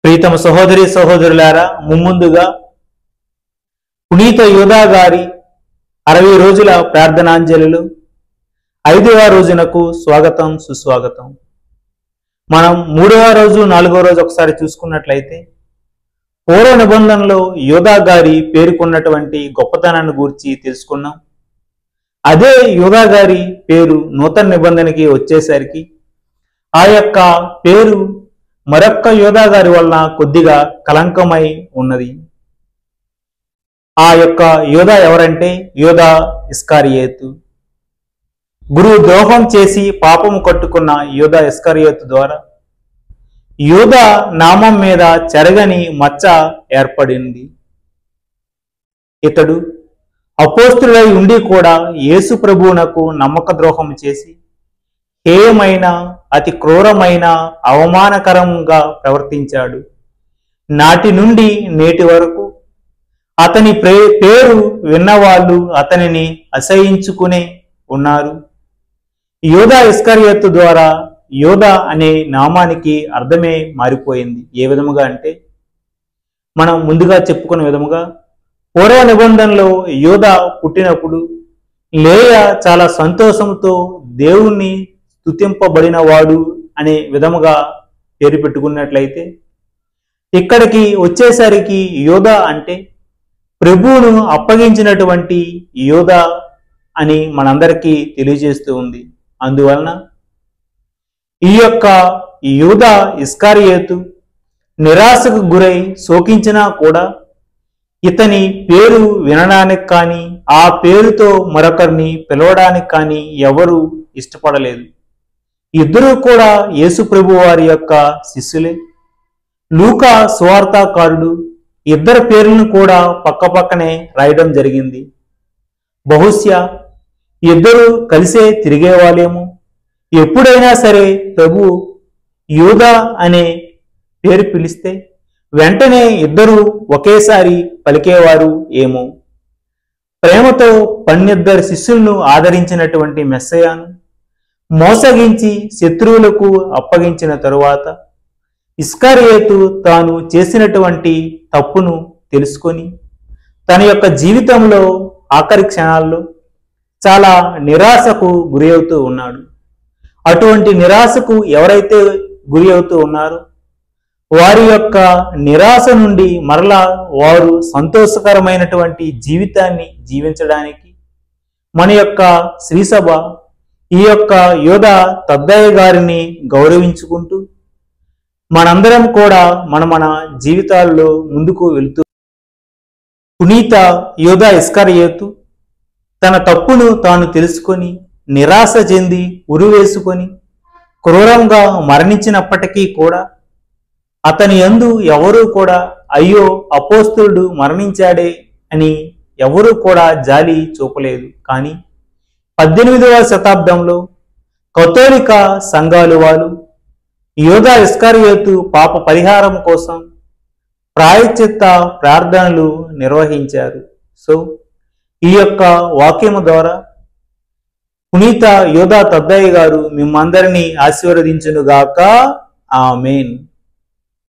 ప్రీతమ సహోదరి సహోదరులారా, ముమ్ముందుగా పునీత యోధా గారి 60 రోజుల ప్రార్థనాంజలిలో 5వ రోజునకు స్వాగతం సుస్వాగతం. మనం 3వ రోజు 4వ రోజు ఒకసారి చూసుకున్నట్లయితే పూర్వ నిబంధనలో యోధా గారి పేరుకున్నటువంటి గొప్పతనాన్ని గురించి తెలుసుకున్నాం. అదే యోధా గారి పేరు నూతన నిబంధనకి వచ్చేసరికి ఆ యొక్క పేరు మరొక్క యోధా గారి వలన కొద్దిగా కలంకమై ఉన్నది. ఆ యొక్క యోధా ఎవరంటే యోధా ఇస్కారియోతు. గురువు ద్రోహం చేసి పాపము కట్టుకున్న యోధా ఇస్కారియోతు ద్వారా యోధా నామం మీద చెరగని మచ్చ ఏర్పడింది. ఇతడు అపోస్తుడై ఉండి కూడా యేసు ప్రభువునకు నమ్మక ద్రోహం చేసి హేయమైన అతి క్రూరమైన అవమానకరంగా ప్రవర్తించాడు. నాటి నుండి నేటి వరకు అతని పేరు విన్నవాళ్ళు అతనిని అసహించుకునే ఉన్నారు. యోధా ఇస్కారియోతు ద్వారా యోధా అనే నామానికి అర్థమే మారిపోయింది. ఏ విధముగా అంటే మనం ముందుగా చెప్పుకున్న విధముగా పూర్వ నిబంధనలో యోధా పుట్టినప్పుడు లేయా చాలా సంతోషంతో దేవుణ్ణి స్తుతింపబడిన వాడు అనే విధముగా పేరు పెట్టుకున్నట్లయితే ఇక్కడికి వచ్చేసరికి యోధా అంటే ప్రభువును అప్పగించినటువంటి యోధా అని మనందరికీ తెలియజేస్తూ ఉంది. అందువలన ఈ యొక్క యోధా ఇస్కారియోతు నిరాశకు గురై శోకించినా కూడా ఇతని పేరు వినడానికి కానీ ఆ పేరుతో మరొకరిని పిలవడానికి కానీ ఎవరు ఇష్టపడలేదు. ఇద్దరూ కూడా యేసు ప్రభు వారి యొక్క శిష్యులే. లూకా సువార్తాకారుడు ఇద్దరు పేర్లను కూడా పక్కపక్కనే రాయడం జరిగింది. బహుశా ఇద్దరు కలిసే తిరిగేవాళ్ళేమో. ఎప్పుడైనా సరే ప్రభు యోధా అనే పేరు పిలిస్తే వెంటనే ఇద్దరు ఒకేసారి పలికేవారు ఏమో. ప్రేమతో 12 శిష్యులను ఆదరించినటువంటి మెస్సయాను మోసగించి శత్రువులకు అప్పగించిన తరువాత ఇస్కారియోతు తాను చేసినటువంటి తప్పును తెలుసుకొని తన యొక్క జీవితంలో ఆఖరి క్షణాల్లో చాలా నిరాశకు గురి అవుతూ ఉన్నాడు. అటువంటి నిరాశకు ఎవరైతే గురి అవుతూ ఉన్నారో వారి యొక్క నిరాశ నుండి మరలా వారు సంతోషకరమైనటువంటి జీవితాన్ని జీవించడానికి మన యొక్క శ్రీసభ ఈ యొక్క యోధా తద్దయ్య గారిని గౌరవించుకుంటూ మనందరం కూడా మన జీవితాల్లో ముందుకు వెళుతూ పునీత యోధా ఇస్కారియోతు తన తప్పును తాను తెలుసుకొని నిరాశ చెంది ఉరివేసుకొని క్రూరంగా మరణించినప్పటికీ కూడా అతని యందు ఎవరూ కూడా అయ్యో అపోస్తులుడు మరణించాడే అని ఎవరూ కూడా జాలి చూపలేదు. కానీ 18వ శతాబ్దంలో కథోలిక సంఘాలు వాళ్ళు యోధా ఇస్కారియోతు పాప పరిహారం కోసం ప్రాయశ్చిత్త ప్రార్థనలు నిర్వహించారు. సో ఈ యొక్క వాక్యము ద్వారా పునీత యోధా తద్దయ్య గారు మిమ్మందరినీ ఆశీర్వదించునుగాక. ఆమేన్.